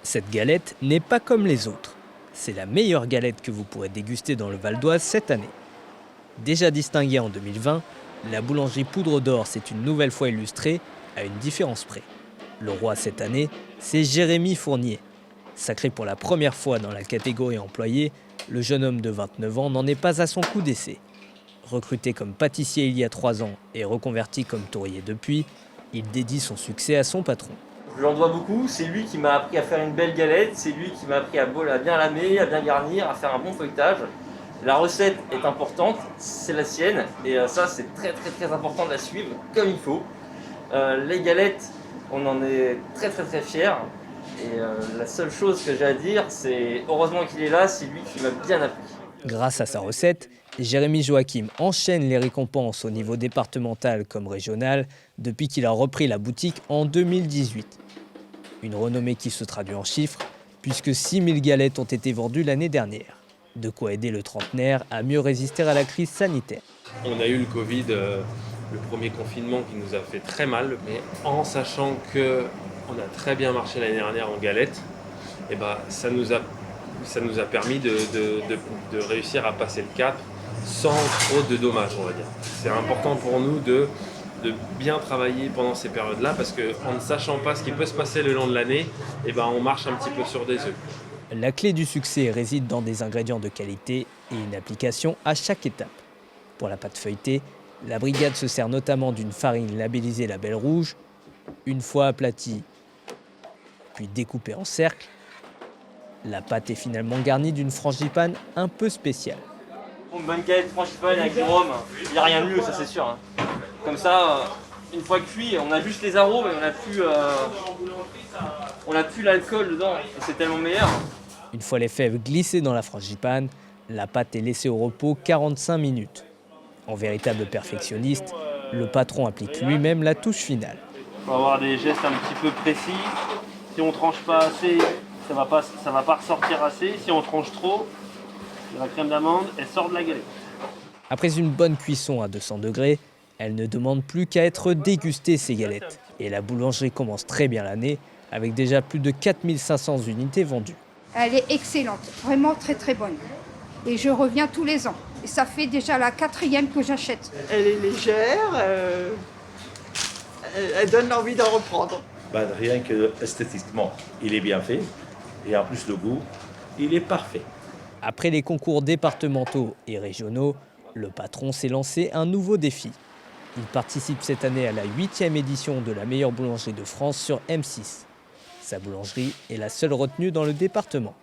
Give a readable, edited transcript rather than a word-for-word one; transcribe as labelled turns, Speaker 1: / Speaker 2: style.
Speaker 1: Cette galette n'est pas comme les autres. C'est la meilleure galette que vous pourrez déguster dans le Val d'Oise cette année. Déjà distinguée en 2020, la boulangerie Poudre d'Or s'est une nouvelle fois illustrée à une différence près. Le roi cette année, c'est Jérémy Fournier. Sacré pour la première fois dans la catégorie employée, le jeune homme de 29 ans n'en est pas à son coup d'essai. Recruté comme pâtissier il y a 3 ans et reconverti comme tourrier depuis, il dédie son succès à son patron.
Speaker 2: Je lui en dois beaucoup, c'est lui qui m'a appris à faire une belle galette, c'est lui qui m'a appris à bien lamer, à bien garnir, à faire un bon feuilletage. La recette est importante, c'est la sienne, et ça c'est très important de la suivre comme il faut. Les galettes, on en est très fiers, et la seule chose que j'ai à dire, c'est heureusement qu'il est là, c'est lui qui m'a bien appris.
Speaker 1: Grâce à sa recette, Jérémy Joachim enchaîne les récompenses au niveau départemental comme régional depuis qu'il a repris la boutique en 2018. Une renommée qui se traduit en chiffres, puisque 6000 galettes ont été vendues l'année dernière. De quoi aider le trentenaire à mieux résister à la crise sanitaire.
Speaker 3: On a eu le Covid, le premier confinement qui nous a fait très mal, mais en sachant qu'on a très bien marché l'année dernière en galettes, et ça nous a permis de réussir à passer le cap sans trop de dommages, on va dire. C'est important pour nous de bien travailler pendant ces périodes-là parce qu'en ne sachant pas ce qui peut se passer le long de l'année, on marche un petit peu sur des œufs.
Speaker 1: La clé du succès réside dans des ingrédients de qualité et une application à chaque étape. Pour la pâte feuilletée, la brigade se sert notamment d'une farine labellisée Label Rouge. Une fois aplatie, puis découpée en cercles, la pâte est finalement garnie d'une frangipane un peu spéciale.
Speaker 2: Une bonne galette frangipane avec du rhum, il n'y a rien de mieux, ça c'est sûr. Comme ça, une fois cuit, on a juste les arômes et on n'a plus l'alcool dedans, et c'est tellement meilleur.
Speaker 1: Une fois les fèves glissées dans la frangipane, la pâte est laissée au repos 45 minutes. En véritable perfectionniste, le patron applique lui-même la touche finale.
Speaker 2: Il faut avoir des gestes un petit peu précis. Si on tranche pas assez, ça va pas ressortir assez. Si on tranche trop, la crème d'amande, elle sort de la galette.
Speaker 1: Après une bonne cuisson à 200 degrés, elle ne demande plus qu'à être dégustée, ces galettes. Et la boulangerie commence très bien l'année, avec déjà plus de 4500 unités vendues.
Speaker 4: Elle est excellente, vraiment très bonne. Et je reviens tous les ans. Et ça fait déjà la 4e que j'achète.
Speaker 5: Elle est légère, elle donne envie d'en reprendre.
Speaker 6: Rien que esthétiquement, il est bien fait. Et en plus, le goût, il est parfait.
Speaker 1: Après les concours départementaux et régionaux, le patron s'est lancé un nouveau défi. Il participe cette année à la 8e édition de la meilleure boulangerie de France sur M6. Sa boulangerie est la seule retenue dans le département.